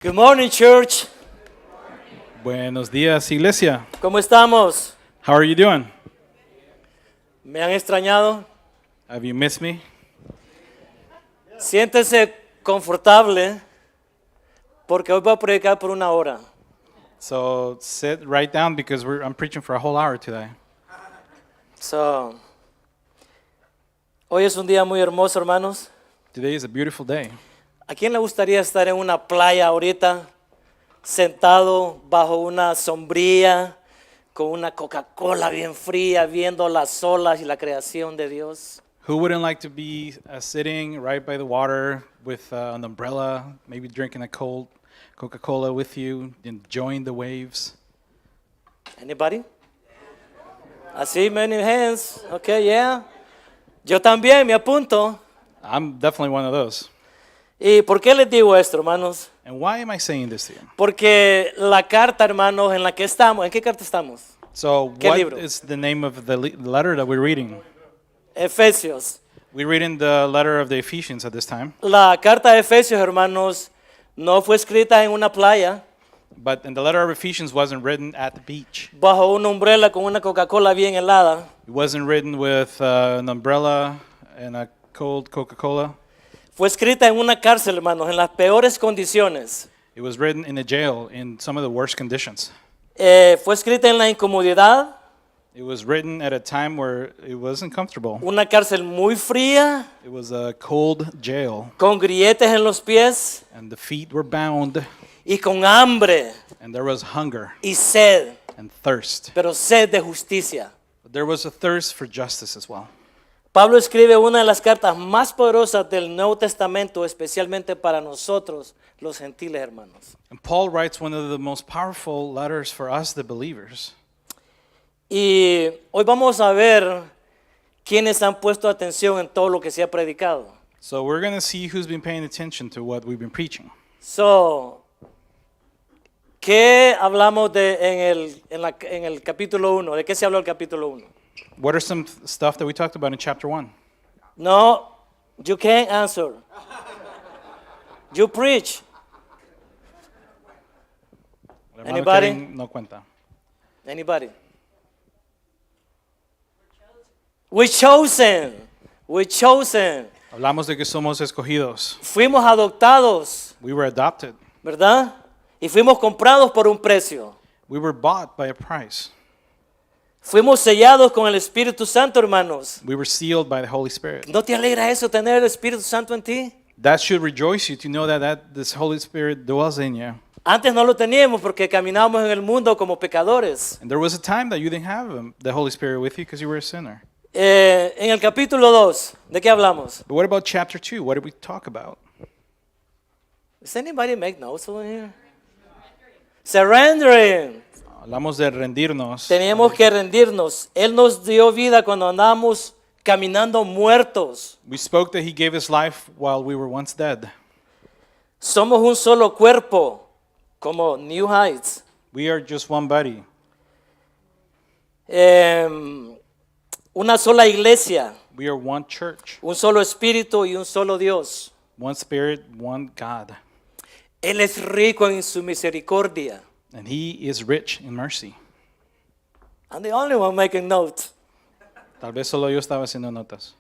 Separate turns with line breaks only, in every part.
Good morning, church.
Buenos días, iglesia.
¿Cómo estamos?
How are you doing?
¿Me han extrañado?
Have you missed me?
Siéntese confortable porque hoy voy a predicar por una hora.
So sit right down because I'm preaching for a whole hour today.
Hoy es un día muy hermoso, hermanos.
Today is a beautiful day.
¿A quién le gustaría estar en una playa ahorita, sentado bajo una sombrilla, con una Coca-Cola bien fría, viendo las olas y la creación de Dios?
Who wouldn't like to be sitting right by the water with an umbrella, maybe drinking a cold Coca-Cola with you, enjoying the waves?
Anybody? I see many hands. Okay, yeah. Yo también me apunto.
I'm definitely one of those.
¿Y por qué les digo esto, hermanos?
And why am I saying this to you?
Porque la carta, hermanos, en la que estamos, ¿en qué carta estamos?
So
¿Qué
what
libro?
is the name of the letter that we're reading?
Efesios.
We're reading the letter of the Ephesians at this time.
La carta de Efesios, hermanos, no fue escrita en una playa,
But in the letter of Ephesians wasn't written at the beach.
bajo una umbrella con una Coca-Cola bien helada.
It wasn't written with an umbrella and a cold Coca-Cola.
Fue escrita en una cárcel, hermanos, en las peores condiciones.
It was written in a jail in some of the worst conditions.
Fue escrita en la incomodidad,
It was written at a time where it wasn't comfortable.
una cárcel muy fría,
It was a cold jail,
con grilletes en los pies
and the feet were bound,
y con hambre
and there was hunger
y sed,
and thirst.
pero sed de justicia.
But there was a thirst for justice as well.
Pablo escribe una de las cartas más poderosas del Nuevo Testamento, especialmente para nosotros, los gentiles, hermanos.
And Paul writes one of the most powerful letters for us, the believers.
Y hoy vamos a ver quiénes han puesto atención en todo lo que se ha predicado.
So we're going to see who's been paying attention to what we've been preaching.
¿Qué hablamos en el capítulo 1? ¿De qué se habló el capítulo 1?
What are some stuff that we talked about in chapter 1?
No, you can't answer. You preach.
Hermano
Anybody?
Kevin no cuenta.
Anybody? We're chosen. We're chosen.
Hablamos de que somos escogidos.
Fuimos adoptados,
We were adopted.
¿verdad? Y fuimos comprados por un precio.
We were bought by a price.
Fuimos sellados con el Espíritu Santo, hermanos.
We were sealed by the Holy Spirit.
¿No te alegra eso, tener el Espíritu Santo en ti?
That should rejoice you to know that this Holy Spirit dwells in you.
Antes no lo teníamos porque caminábamos en el mundo como pecadores.
And there was a time that you didn't have the Holy Spirit with you because you were a sinner.
En el capítulo 2, ¿de qué hablamos?
But what about chapter 2? What did we talk about?
Does anybody make notes over here? Surrendering.
Hablamos de rendirnos.
Teníamos que rendirnos. Él nos dio vida cuando andábamos caminando muertos.
We spoke that He gave us life while we were once dead.
Somos un solo cuerpo, como New Heights.
We are just one body.
Una sola iglesia,
We are one church,
un solo espíritu y un solo Dios.
one Spirit, one God.
Él es rico en su misericordia.
And He is rich in mercy.
I'm the only one making notes.
Tal vez solo yo estaba haciendo notas.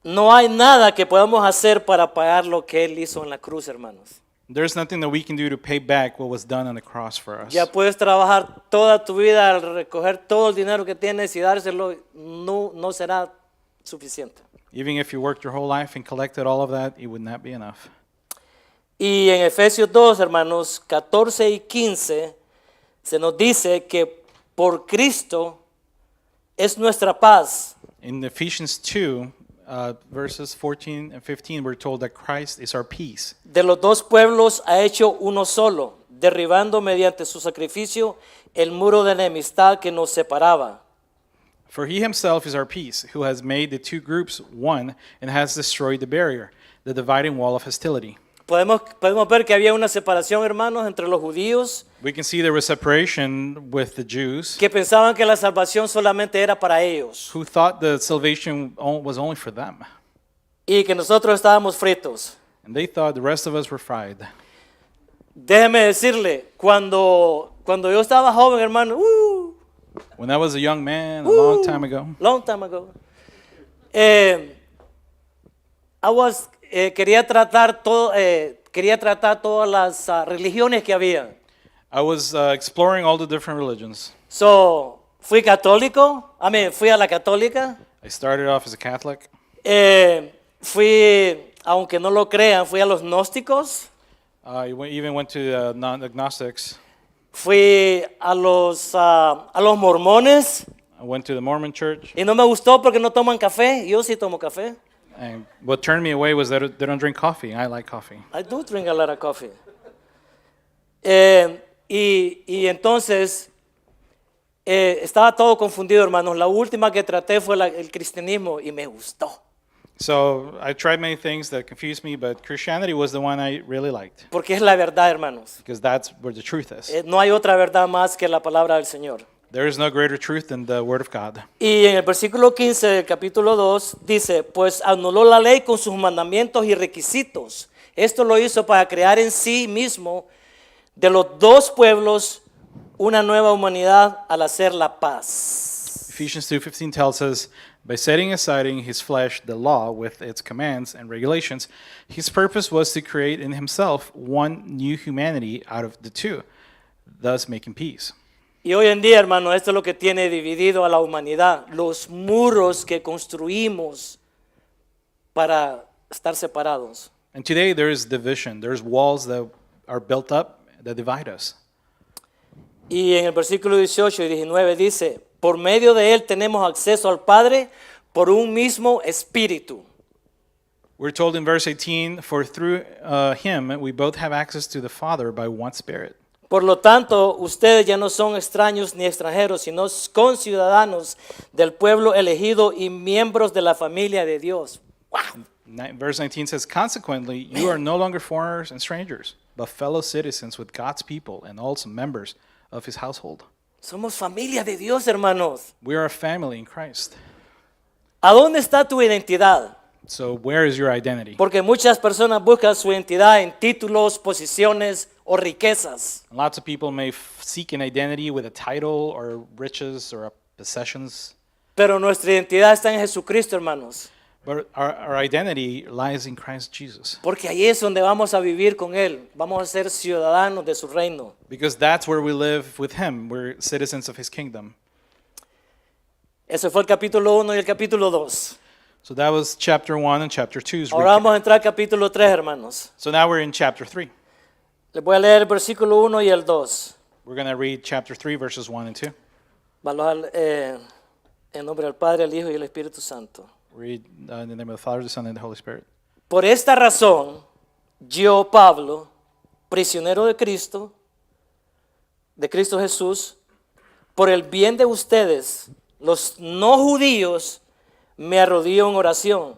No hay nada que podamos hacer para pagar lo que Él hizo en la cruz, hermanos.
There's nothing that we can do to pay back what was done on the cross for us.
Ya puedes trabajar toda tu vida al recoger todo el dinero que tienes y dárselo, no será suficiente.
Even if you worked your whole life and collected all of that, it would not be enough.
Y en Efesios 2, hermanos, 14 y 15, se nos dice que por Cristo es nuestra paz.
In Ephesians 2, verses 14 and 15, we're told that Christ is our peace.
De los dos pueblos ha hecho uno solo, derribando mediante su sacrificio el muro de enemistad que nos separaba.
For He Himself is our peace, who has made the two groups one and has destroyed the barrier, the dividing wall of hostility.
Podemos ver que había una separación, hermanos, entre los judíos
We can see there was separation with the Jews
que pensaban que la salvación solamente era para ellos
who thought the salvation was only for them.
y que nosotros estábamos fritos.
And they thought the rest of us were fried.
Déjeme decirle, cuando yo estaba joven, hermano,
When I was a young man, a long time ago,
long time ago, quería tratar todas las religiones que había.
I was exploring all the different religions.
So, fui a la católica.
I started off as a Catholic.
Aunque no lo crean, fui a los gnósticos.
I even went to non-agnostics.
Fui a los mormones.
I went to the Mormon church.
Y no me gustó porque no toman café. Yo sí tomo café.
And what turned me away was that they don't drink coffee. I like coffee.
I do drink a lot of coffee. Y entonces estaba todo confundido, hermanos. La última que traté fue el cristianismo y me gustó.
So I tried many things that confused me, but Christianity was the one I really liked
Porque es la verdad, hermanos.
because that's where the truth is.
No hay otra verdad más que la palabra del Señor.
There is no greater truth than the Word of God.
Y en el versículo 15 del capítulo 2 dice, pues anuló la ley con sus mandamientos y requisitos. Esto lo hizo para crear en sí mismo de los dos pueblos una nueva humanidad al hacer la paz.
Ephesians 2:15 tells us, by setting aside in his flesh the law with its commands and regulations, his purpose was to create in himself one new humanity out of the two, thus making peace.
Y hoy en día, hermano, esto es lo que tiene dividido a la humanidad. Los muros que construimos para estar separados.
And today there is division. There's walls that are built up that divide us.
Y en el versículo 18 y 19 dice, por medio de él tenemos acceso al Padre por un mismo espíritu.
We're told in verse 18, for through him we both have access to the Father by one Spirit.
Por lo tanto, ustedes ya no son extraños ni extranjeros, sino conciudadanos del pueblo elegido y miembros de la familia de Dios. Wow.
Verse 19 says, consequently, you are no longer foreigners and strangers, but fellow citizens with God's people and also members of his household.
Somos familia de Dios, hermanos.
We are a family in Christ.
¿A dónde está tu identidad?
So where is your identity?
Porque muchas personas buscan su identidad en títulos, posiciones o riquezas.
Lots of people may seek an identity with a title or riches or possessions.
Pero nuestra identidad está en Jesucristo, hermanos.
But our identity lies in Christ Jesus.
Porque ahí es donde vamos a vivir con Él. Vamos a ser ciudadanos de su reino.
Because that's where we live with him. We're citizens of his kingdom.
Ese fue el capítulo 1 y el capítulo 2.
So that was chapter 1 and chapter 2's
Ahora
recap.
vamos a entrar al capítulo 3, hermanos.
So now we're in chapter 3.
Les voy a leer el versículo 1 y el 2.
We're going to read chapter 3, verses 1 and 2.
Vamos en nombre del Padre, el Hijo y el Espíritu Santo.
Read in the name of the Father, the Son, and the Holy Spirit.
Por esta razón, yo, Pablo, prisionero de Cristo Jesús, por el bien de ustedes, los no judíos, me arrodillo en oración.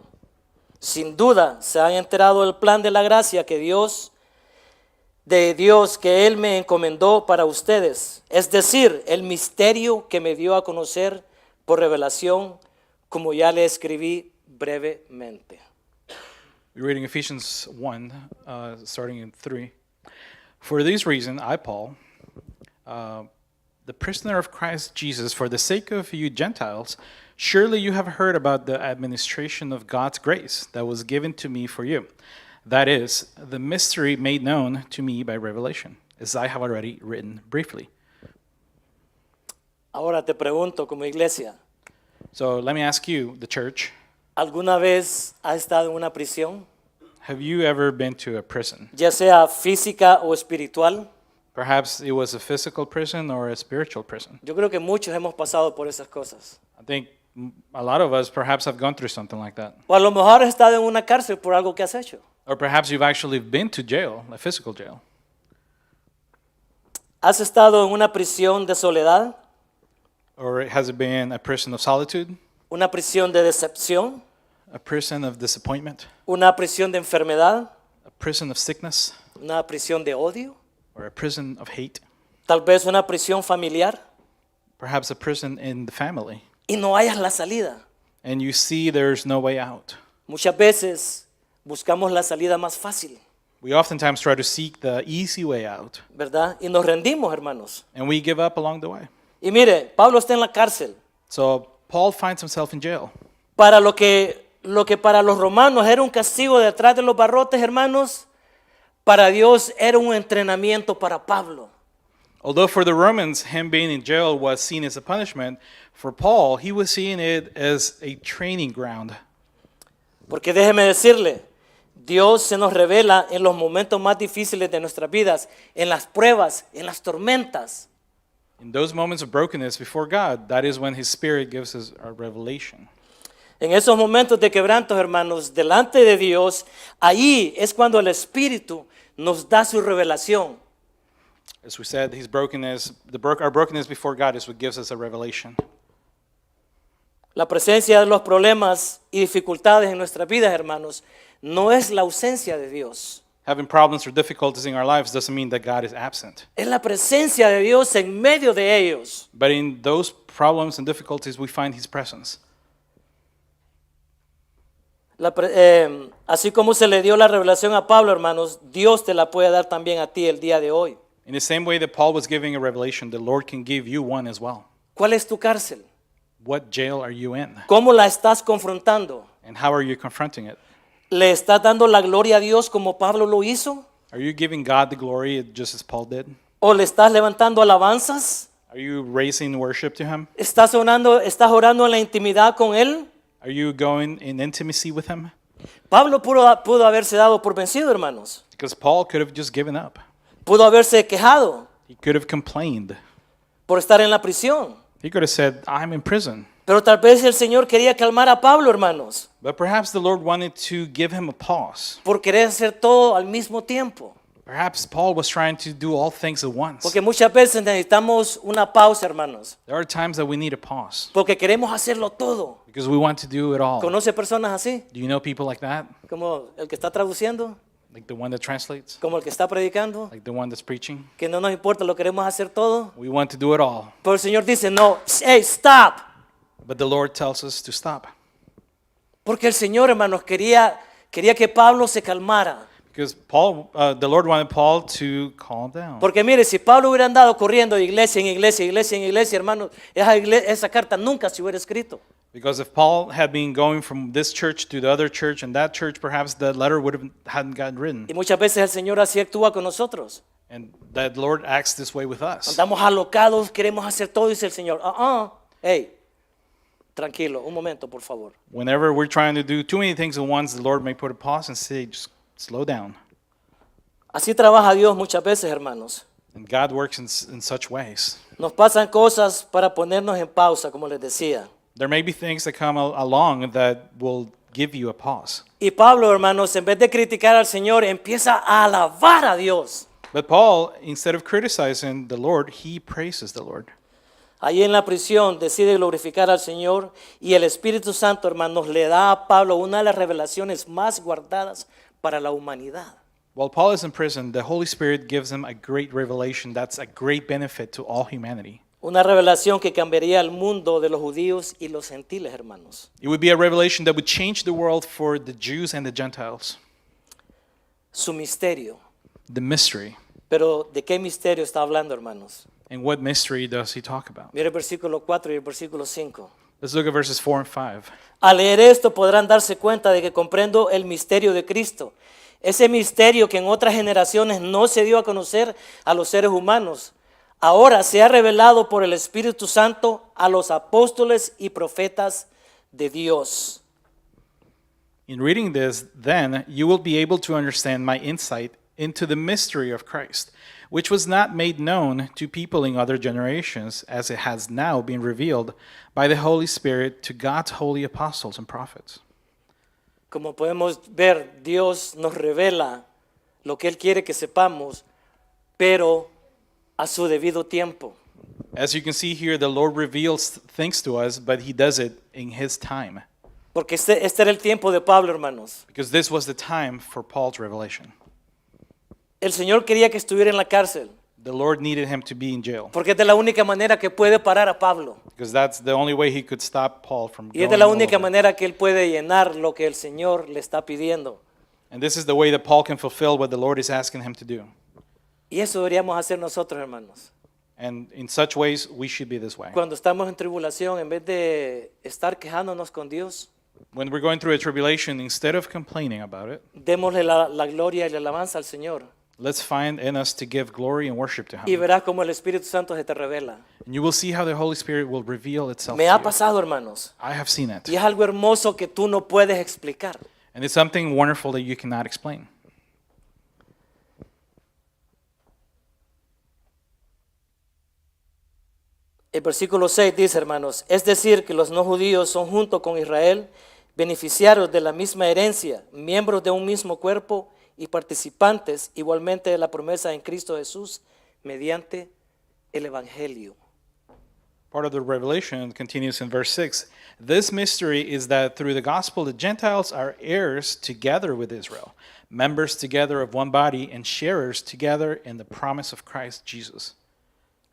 Sin duda se han enterado del plan de la gracia de Dios que Él me encomendó para ustedes, es decir, el misterio que me dio a conocer por revelación, como ya le escribí brevemente.
We're reading Ephesians 1, starting in 3. For this reason, I, Paul, the prisoner of Christ Jesus, for the sake of you Gentiles, surely you have heard about the administration of God's grace that was given to me for you. That is, the mystery made known to me by revelation, as I have already written briefly.
Ahora te pregunto como iglesia,
So let me ask you, the church,
¿alguna vez has estado en una prisión,
have you ever been to a prison?
ya sea física o espiritual?
Perhaps it was a physical prison or a spiritual prison.
Yo creo que muchos hemos pasado por esas cosas.
I think a lot of us perhaps have gone through something like that.
O a lo mejor has estado en una cárcel por algo que has hecho.
Or perhaps you've actually been to jail, a physical jail.
¿Has estado en una prisión de soledad?
Or has it been a prison of solitude,
¿Una prisión de decepción?
a prison of disappointment,
¿Una prisión de enfermedad?
a prison of sickness,
¿Una prisión de odio?
or a prison of hate?
Tal vez una prisión familiar
Perhaps a prison in the family.
y no hayas la salida.
And you see there's no way out.
Muchas veces buscamos la salida más fácil,
We oftentimes try to seek the easy way out,
¿verdad? Y nos rendimos, hermanos.
and we give up along the way.
Y mire, Pablo está en la cárcel.
So Paul finds himself in jail.
Para lo que para los romanos era un castigo detrás de los barrotes, hermanos, para Dios era un entrenamiento para Pablo.
Although for the Romans, him being in jail was seen as a punishment, for Paul, he was seeing it as a training ground.
Porque déjeme decirle, Dios se nos revela en los momentos más difíciles de nuestras vidas, en las pruebas, en las tormentas.
In those moments of brokenness before God, that is when his Spirit gives us a revelation.
En esos momentos de quebrantos, hermanos, delante de Dios, ahí es cuando el Espíritu nos da su revelación.
As we said, his brokenness, our brokenness before God is what gives us a revelation.
La presencia de los problemas y dificultades en nuestras vidas, hermanos, no es la ausencia de Dios.
Having problems or difficulties in our lives doesn't mean that God is absent.
Es la presencia de Dios en medio de ellos.
But in those problems and difficulties, we find his presence.
Así como se le dio la revelación a Pablo, hermanos, Dios te la puede dar también a ti el día de hoy.
In the same way that Paul was giving a revelation, the Lord can give you one as well.
¿Cuál es tu cárcel?
What jail are you in?
¿Cómo la estás confrontando?
And how are you confronting it?
¿Le estás dando la gloria a Dios como Pablo lo hizo?
Are you giving God the glory just as Paul did?
¿O le estás levantando alabanzas?
Are you raising worship to him?
¿Estás orando en la intimidad con Él?
Are you going in intimacy with him?
Pablo pudo haberse dado por vencido, hermanos.
Because Paul could have just given up.
Pudo haberse quejado
He could have complained.
por estar en la prisión.
He could have said, I'm in prison.
Pero tal vez el Señor quería calmar a Pablo, hermanos,
But perhaps the Lord wanted to give him a pause.
por querer hacer todo al mismo tiempo.
Perhaps Paul was trying to do all things at once.
Porque muchas veces necesitamos una pausa, hermanos,
There are times that we need a pause
porque queremos hacerlo todo.
because we want to do it all.
¿Conoce personas así?
Do you know people like that?
Como el que está traduciendo,
Like the one that translates?
como el que está predicando,
Like the one that's preaching?
que no nos importa, lo queremos hacer todo.
We want to do it all.
Pero el Señor dice, no, hey, stop.
But the Lord tells us to stop.
Porque el Señor, hermanos, quería que Pablo se calmara.
Because Paul, the Lord wanted Paul to calm down.
Porque mire, si Pablo hubiera andado corriendo de iglesia en iglesia, iglesia en iglesia, hermanos, esa carta nunca se hubiera escrito.
Because if Paul had been going from this church to the other church and that church, perhaps the letter hadn't gotten written.
Y muchas veces el Señor así actúa con nosotros.
And that Lord acts this way with us.
Andamos alocados, queremos hacer todo, dice el Señor. Hey, tranquilo, un momento, por favor.
Whenever we're trying to do too many things at once, the Lord may put a pause and say, just slow down.
Así trabaja Dios muchas veces, hermanos.
And God works in such ways.
Nos pasan cosas para ponernos en pausa, como les decía.
There may be things that come along that will give you a pause.
Y Pablo, hermanos, en vez de criticar al Señor, empieza a alabar a Dios.
But Paul, instead of criticizing the Lord, he praises the Lord.
Ahí en la prisión decide glorificar al Señor y el Espíritu Santo, hermanos, le da a Pablo una de las revelaciones más guardadas para la humanidad.
While Paul is in prison, the Holy Spirit gives him a great revelation that's a great benefit to all humanity.
Una revelación que cambiaría el mundo de los judíos y los gentiles, hermanos.
It would be a revelation that would change the world for the Jews and the Gentiles.
Su misterio.
The mystery.
Pero ¿de qué misterio está hablando, hermanos?
And what mystery does he talk about?
Mire el versículo 4 y el versículo 5.
Let's look at verses 4 and 5.
Al leer esto podrán darse cuenta de que comprendo el misterio de Cristo. Ese misterio que en otras generaciones no se dio a conocer a los seres humanos. Ahora se ha revelado por el Espíritu Santo a los apóstoles y profetas de Dios.
In reading this, then, you will be able to understand my insight into the mystery of Christ, which was not made known to people in other generations, as it has now been revealed by the Holy Spirit to God's holy apostles and prophets.
Como podemos ver, Dios nos revela lo que Él quiere que sepamos, pero a su debido tiempo.
As you can see here, the Lord reveals things to us, but he does it in his time.
Porque este era el tiempo de Pablo, hermanos.
Because this was the time for Paul's revelation.
El Señor quería que estuviera en la cárcel,
The Lord needed him to be in jail.
porque es de la única manera que puede parar a Pablo.
Because that's the only way he could stop Paul from
Y es
going
de la
all
única
over.
manera que él puede llenar lo que el Señor le está pidiendo.
And this is the way that Paul can fulfill what the Lord is asking him to do.
Y eso deberíamos hacer nosotros, hermanos.
And in such ways, we should be this way.
Cuando estamos en tribulación, en vez de estar quejándonos con Dios,
When we're going through a tribulation, instead of complaining about it,
démosle la gloria y la alabanza al Señor.
let's find in us to give glory and worship to
Y
him.
verás cómo el Espíritu Santo se te revela.
And you will see how the Holy Spirit will reveal itself
Me
to
ha
you.
pasado, hermanos.
I have seen it.
Y es algo hermoso que tú no puedes explicar.
And it's something wonderful that you cannot explain.
El versículo 6 dice, hermanos, es decir, que los no judíos son junto con Israel beneficiarios de la misma herencia, miembros de un mismo cuerpo y participantes igualmente de la promesa en Cristo Jesús mediante el Evangelio.
Part of the revelation continues in verse 6. This mystery is that through the gospel the Gentiles are heirs together with Israel, members together of one body, and sharers together in the promise of Christ Jesus.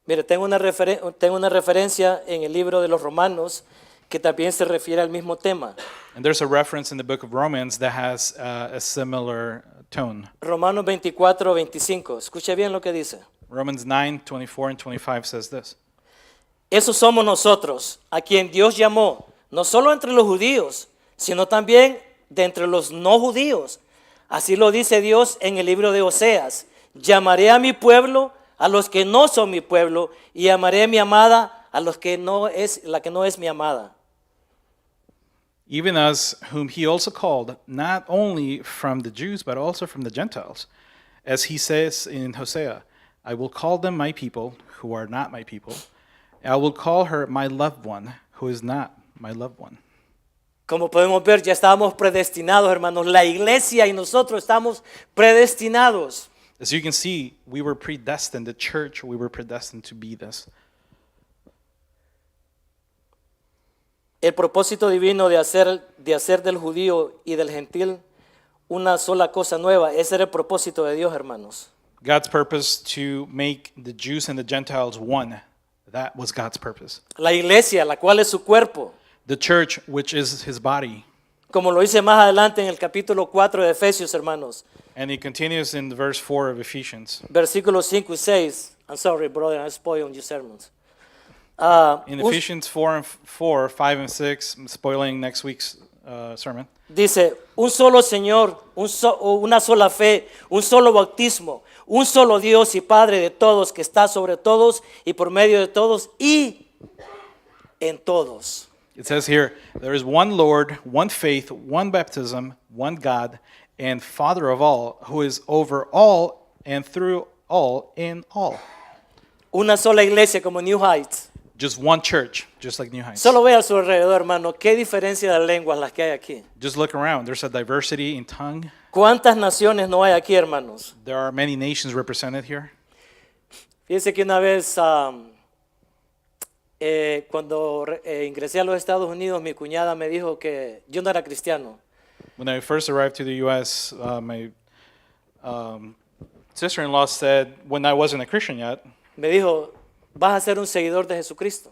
Mire, tengo una referencia en el libro de los Romanos que también se refiere al mismo tema.
And there's a reference in the book of Romans that has a similar tone.
Romanos 24:25. Escuche bien lo que dice.
Romans 9:24 and 25 says this.
Esos somos nosotros, a quien Dios llamó, no solo entre los judíos, sino también de entre los no judíos. Así lo dice Dios en el libro de Oseas. Llamaré a mi pueblo a los que no son mi pueblo, y amaré a mi amada a los que no es la que no es mi amada.
Even us, whom he also called, not only from the Jews, but also from the Gentiles. As he says in Hosea, I will call them my people, who are not my people. I will call her my loved one, who is not my loved one.
Como podemos ver, ya estábamos predestinados, hermanos. La iglesia y nosotros estamos predestinados.
As you can see, we were predestined, the church, we were predestined to be this.
El propósito divino de hacer del judío y del gentil una sola cosa nueva, ese era el propósito de Dios, hermanos.
God's purpose to make the Jews and the Gentiles one, that was God's purpose.
La iglesia, la cual es su cuerpo,
The church, which is his body.
como lo dice más adelante en el capítulo 4 de Efesios, hermanos,
And he continues in verse 4 of Ephesians.
versículos 5 y 6. I'm sorry, brother, I spoiled your sermons.
In Ephesians 4, 5, and 6, I'm spoiling next week's sermon.
Dice, un solo Señor, una sola fe, un solo bautismo, un solo Dios y Padre de todos, que está sobre todos y por medio de todos y en todos.
It says here, there is one Lord, one faith, one baptism, one God, and Father of all, who is over all and through all in all.
Una sola iglesia como New Heights.
Just one church, just like New Heights.
Solo ve a su alrededor, hermano, qué diferencia de lenguas las que hay aquí.
Just look around. There's a diversity in tongue.
¿Cuántas naciones no hay aquí, hermanos?
There are many nations represented here.
Fíjense que una vez cuando ingresé a los Estados Unidos, mi cuñada me dijo que yo no era cristiano.
When I first arrived to the U.S., my sister-in-law said, when I wasn't a Christian yet,
Me dijo, vas a ser un seguidor de Jesucristo.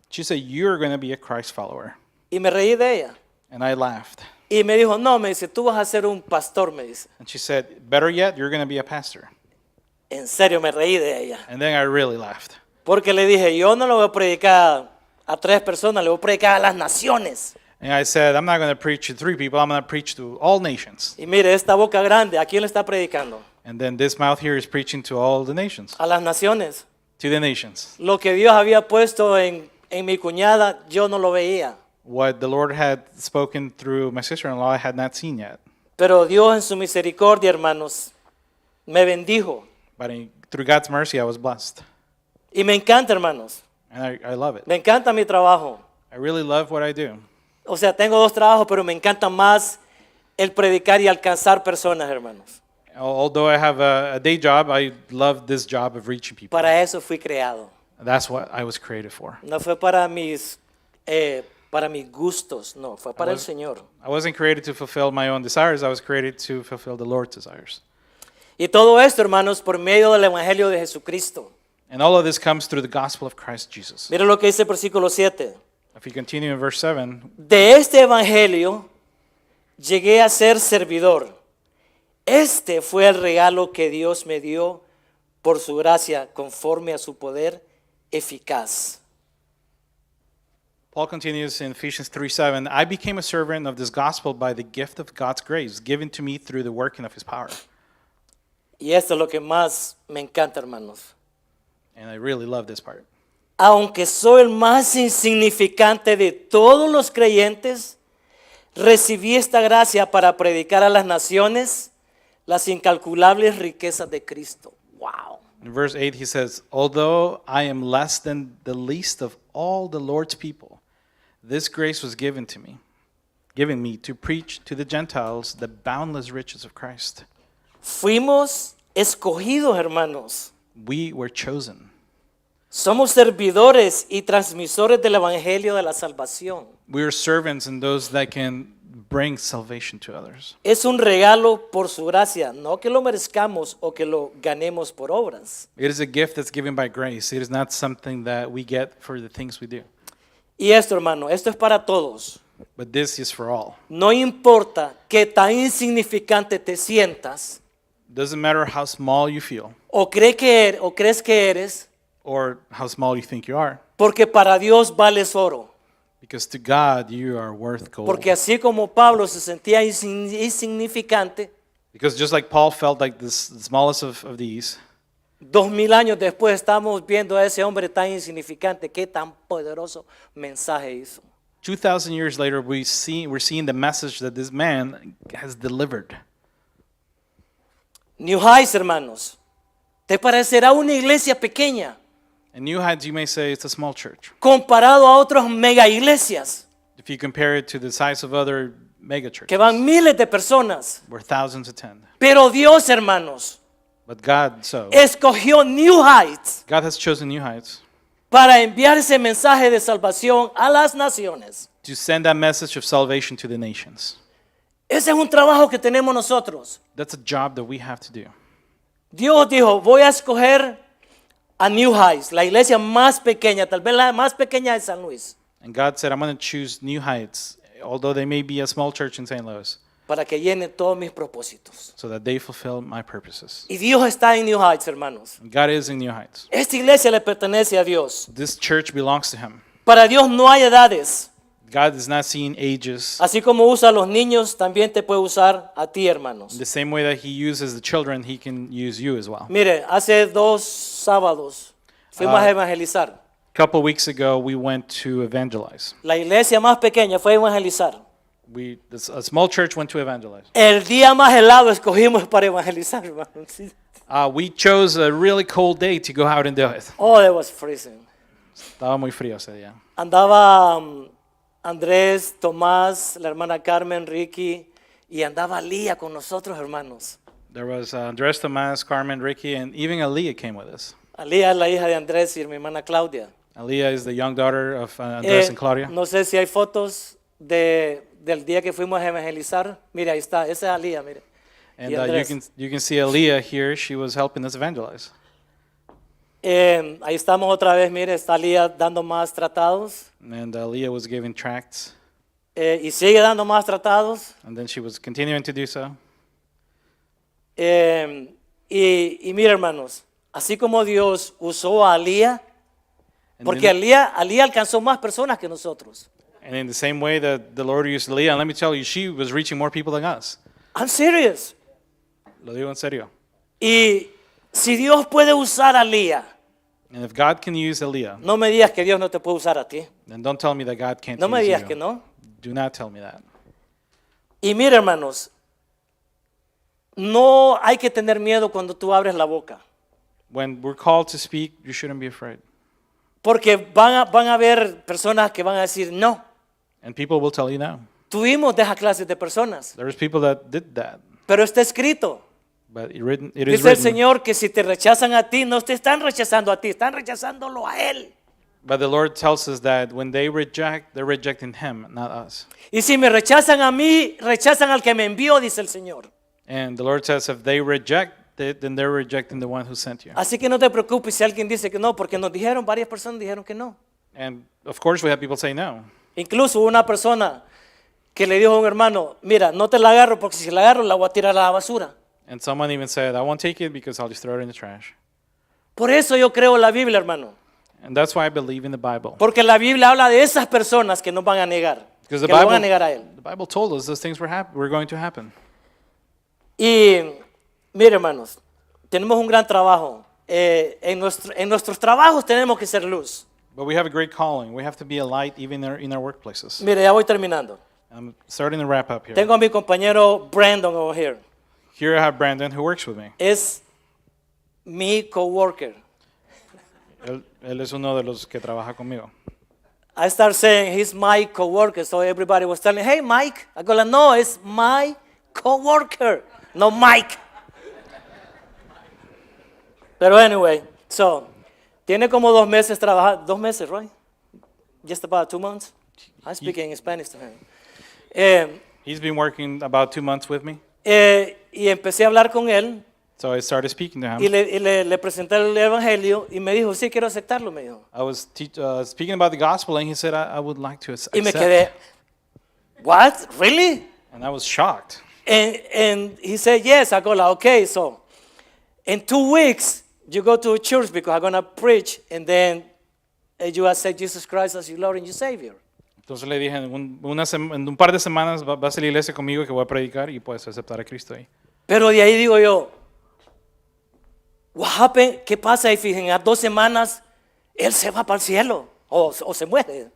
she said, you're going to be a Christ follower.
Y me reí de ella.
And I laughed.
Y me dijo, no, me dice, tú vas a ser un pastor, me dice.
And she said, better yet, you're going to be a pastor.
En serio, me reí de ella.
And then I really laughed.
Porque le dije, yo no le voy a predicar a 3 personas, le voy a predicar a las naciones.
And I said, I'm not going to preach to 3 people, I'm going to preach to all nations.
Y mire, esta boca grande, ¿a quién le está predicando?
And then this mouth here is preaching to all the nations.
A las naciones.
To the nations.
Lo que Dios había puesto en mi cuñada, yo no lo veía.
What the Lord had spoken through my sister-in-law I had not seen yet.
Pero Dios en su misericordia, hermanos, me bendijo.
But through God's mercy, I was blessed.
Y me encanta, hermanos.
And I love it.
Me encanta mi trabajo.
I really love what I do.
O sea, tengo 2 trabajos, pero me encanta más el predicar y alcanzar personas, hermanos.
Although I have a day job, I love this job of reaching people.
Para eso fui creado.
That's what I was created for.
No fue para mis gustos, no, fue para el Señor.
I wasn't created to fulfill my own desires. I was created to fulfill the Lord's desires.
Y todo esto, hermanos, por medio del Evangelio de Jesucristo.
And all of this comes through the gospel of Christ Jesus.
Mira lo que dice el versículo 7.
If you continue in verse 7,
De este Evangelio llegué a ser servidor, Este fue el regalo que Dios me dio por su gracia, conforme a su poder eficaz.
Paul continues in Ephesians 3:7, I became a servant of this gospel by the gift of God's grace, given to me through the working of his power.
Y esto es lo que más me encanta, hermanos.
And I really love this part.
Aunque soy el más insignificante de todos los creyentes, recibí esta gracia para predicar a las naciones las incalculables riquezas de Cristo. Wow.
In verse 8, he says, although I am less than the least of all the Lord's people, this grace was given me to preach to the Gentiles the boundless riches of Christ.
Fuimos escogidos, hermanos.
We were chosen.
Somos servidores y transmisores del evangelio de la salvación.
We are servants and those that can bring salvation to others.
Es un regalo por su gracia, no que lo merezcamos o que lo ganemos por obras.
It is a gift that's given by grace. It is not something that we get for the things we do.
Y esto, hermano, esto es para todos.
But this is for all.
No importa qué tan insignificante te sientas
Doesn't matter how small you feel
o crees que eres,
or how small you think you are,
porque para Dios vales oro.
because to God you are worth gold.
Porque así como Pablo se sentía insignificante,
Because just like Paul felt like the smallest of these,
2000 años después estamos viendo a ese hombre tan insignificante, qué tan poderoso mensaje hizo.
2,000 years later, we're seeing the message that this man has delivered.
New Heights, hermanos, te parecerá una iglesia pequeña
In New Heights, you may say it's a small church.
comparado a otras mega iglesias
If you compare it to the size of other mega churches,
que van miles de personas.
where thousands attend.
Pero Dios, hermanos,
But God
escogió New Heights
God has chosen New Heights
para enviar ese mensaje de salvación a las naciones.
to send that message of salvation to the nations.
Ese es un trabajo que tenemos nosotros.
That's a job that we have to do.
Dios dijo, voy a escoger a New Heights, la iglesia más pequeña, tal vez la más pequeña de San Luis,
And God said, I'm going to choose New Heights, although they may be a small church in St. Louis,
para que llene todos mis propósitos.
so that they fulfill my purposes.
Y Dios está en New Heights, hermanos.
And God is in New Heights.
Esta iglesia le pertenece a Dios.
This church belongs to Him.
Para Dios no hay edades.
God is not seeing ages.
Así como usa a los niños, también te puede usar a ti, hermanos.
The same way that He uses the children, He can use you as well.
Mire, hace 2 sábados fuimos a evangelizar.
A couple weeks ago, we went to evangelize.
La iglesia más pequeña fue a evangelizar.
A small church went to evangelize.
El día más helado escogimos para evangelizar, hermanos. Sí.
We chose a really cold day to go out and do it.
Oh, it was freezing.
Estaba muy frío ese día.
Andaba Andrés, Tomás, la hermana Carmen, Ricky, y andaba Lía con nosotros, hermanos.
There was Andres, Tomas, Carmen, Ricky, and even Aliyah came with us.
Lía es la hija de Andrés y mi hermana Claudia.
Aliyah is the young daughter of Andres and Claudia.
No sé si hay fotos del día que fuimos a evangelizar. Mire, ahí está, esa es Lía, mire.
And
Y Andrés.
you can see Aliyah here. She was helping us evangelize.
Ahí estamos otra vez, mire, está Lía dando más tratados.
And Aliyah was giving tracts,
Y sigue dando más tratados.
and then she was continuing to do so.
Y mira, hermanos, así como Dios usó a Lía,
And
porque
then-
Alía alcanzó más personas que nosotros.
And in the same way that the Lord used Aliyah, and let me tell you, she was reaching more people than us.
I'm serious.
Lo digo en serio.
Y si Dios puede usar a Lía,
And if God can use Aliyah,
no me digas que Dios no te puede usar a ti.
then don't tell me that God can't
No me
use
digas
you.
que no.
Do not tell me that.
Y mira, hermanos, no hay que tener miedo cuando tú abres la boca.
When we're called to speak, you shouldn't be afraid.
Porque van a haber personas que van a decir no.
And people will tell you no.
Tuvimos de esas clases de personas.
There's people that did that.
Pero está escrito.
But it is
Dice el
written.
Señor que si te rechazan a ti, no te están rechazando a ti, están rechazándolo a Él.
But the Lord tells us that when they reject, they're rejecting Him, not us.
Y si me rechazan a mí, rechazan al que me envió, dice el Señor.
And the Lord says if they reject it, then they're rejecting the one who sent you.
Así que no te preocupes si alguien dice que no, porque nos dijeron, varias personas dijeron que no.
And of course, we have people say no.
Incluso una persona que le dijo a un hermano, mira, no te la agarro porque si la agarro la voy a tirar a la basura.
And someone even said, I won't take it because I'll just throw it in the trash.
Por eso yo creo en la Biblia, hermano.
And that's why I believe in the Bible.
Porque la Biblia habla de esas personas que nos van a negar.
Because
Que lo van a negar a Él.
the Bible told us those things were going to happen.
Y mire, hermanos, tenemos un gran trabajo. En nuestros trabajos tenemos que ser luz.
But we have a great calling. We have to be a light even in our workplaces.
Mire, ya voy terminando.
I'm starting to wrap up here.
Tengo a mi compañero Brandon over here.
Here I have Brandon who works with me.
Es mi coworker.
Él es uno de los que trabaja conmigo.
I start saying he's my coworker, so everybody was telling, hey Mike. I go, no, it's my coworker, no Mike. Pero anyway, so, tiene como 2 meses trabajando, 2 meses, right? Just about 2 months. I'm speaking in Spanish to him.
He's been working about 2 months with me.
Y empecé a hablar con él
So I started speaking to
y
him.
le presenté el evangelio y me dijo, sí, quiero aceptarlo, me dijo.
I was speaking about the gospel, and he said, I would like to accept.
Y me quedé, what? Really?
And I was shocked.
And he said, yes. I go, like, okay, so in 2 weeks, you go to a church because I'm going to preach, and then you accept Jesus Christ as your Lord and your Savior.
Entonces le dije, en un par de semanas vas a la iglesia conmigo que voy a predicar y puedes aceptar a Cristo ahí.
Pero de ahí digo yo, what happened? ¿Qué pasa? Y fíjense, en las 2 semanas, él se va para el cielo o se muere.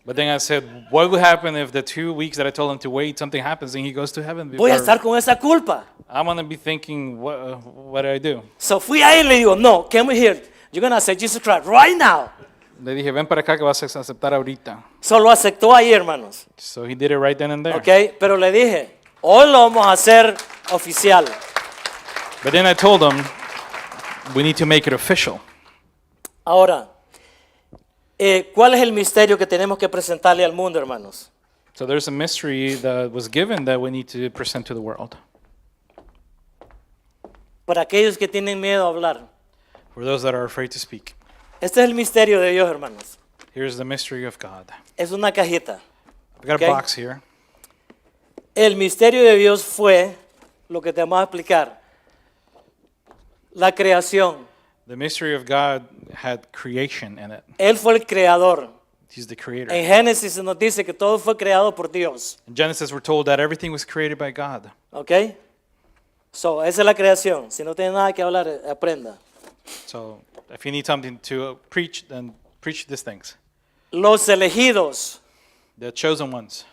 But then I said, what would happen if the 2 weeks that I told him to wait, something happens and he goes to heaven?
Voy a estar con esa culpa.
I'm going to be thinking, what did I do?
So fui a él y le digo, no, come here. You're going to accept Jesus Christ right now.
Le dije, ven para acá que vas a aceptar ahorita.
Solo aceptó ahí, hermanos.
So he did it right then and there.
Okay, pero le dije, hoy lo vamos a hacer oficial.
But then I told him, we need to make it official.
Ahora, ¿cuál es el misterio que tenemos que presentarle al mundo, hermanos?
So there's a mystery that was given that we need to present to the world.
Para aquellos que tienen miedo a hablar.
For those that are afraid to speak.
Este es el misterio de Dios, hermanos.
Here's the mystery of God.
Es una cajita.
I've got
Okay.
a box here.
El misterio de Dios fue lo que te vamos a explicar. La creación.
The mystery of God had creation in it.
Él fue el creador.
He's the creator.
En Génesis se nos dice que todo fue creado por Dios.
In Genesis, we're told that everything was created by God.
¿Ok? So, esa es la creación. Si no tiene nada que hablar, aprenda.
So if you need something to preach, then preach these things.
Los elegidos.
The chosen ones.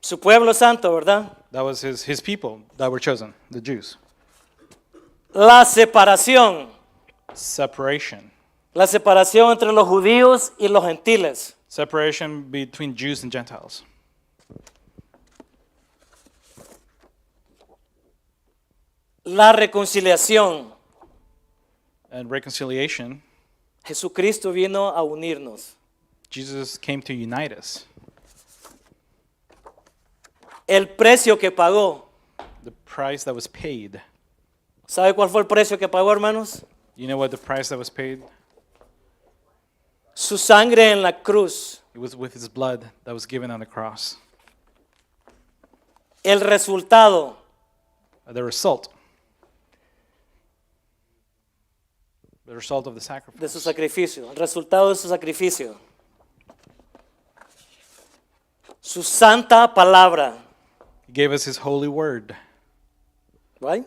Su pueblo santo, ¿verdad?
That was his people that were chosen, the Jews.
La separación.
Separation.
La separación entre los judíos y los gentiles.
Separation between Jews and Gentiles.
La reconciliación.
And reconciliation.
Jesucristo vino a unirnos.
Jesus came to unite us.
El precio que pagó.
The price that was paid.
¿Sabe cuál fue el precio que pagó, hermanos?
You know what the price that was paid?
Su sangre en la cruz.
It was with his blood that was given on the cross.
El resultado.
The result. The result of the sacrifice.
De su sacrificio. El resultado de su sacrificio. Su santa palabra.
He gave us his holy word.
Right?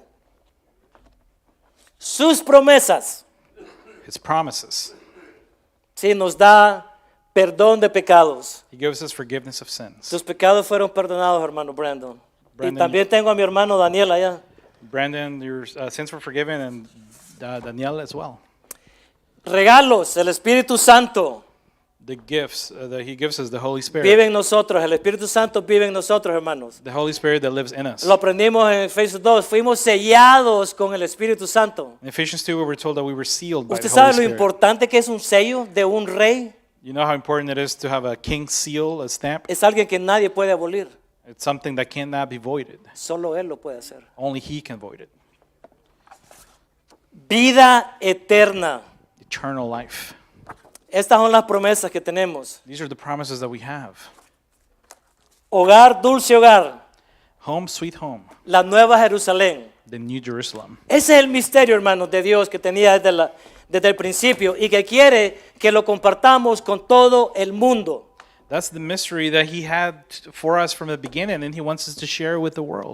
Sus promesas.
His promises.
Sí, nos da perdón de pecados.
He gives us forgiveness of sins.
Tus pecados fueron perdonados, hermano Brandon.
Brandon.
Y también tengo a mi hermano Daniel allá.
Brandon, your sins were forgiven, and Danielle as well.
Regalos, el Espíritu Santo
The gifts that he gives us, the Holy Spirit.
vive en nosotros. El Espíritu Santo vive en nosotros, hermanos.
The Holy Spirit that lives in us.
Lo aprendimos en Efesios 2. Fuimos sellados con el Espíritu Santo.
In Ephesians 2, we were told that we were sealed by the
¿Usted
Holy
sabe lo
Spirit.
importante que es un sello de un rey?
You know how important it is to have a king's seal, a stamp?
Es alguien que nadie puede abolir.
It's something that cannot be voided.
Solo Él lo puede hacer.
Only he can void it.
Vida eterna.
Eternal life.
Estas son las promesas que tenemos.
These are the promises that we have.
Hogar, dulce hogar.
Home, sweet home.
La nueva Jerusalén.
the New Jerusalem.
Ese es el misterio, hermanos, de Dios que tenía desde el principio y que quiere que lo compartamos con todo el mundo.
That's the mystery that he had for us from the beginning, and he wants us to share with the world.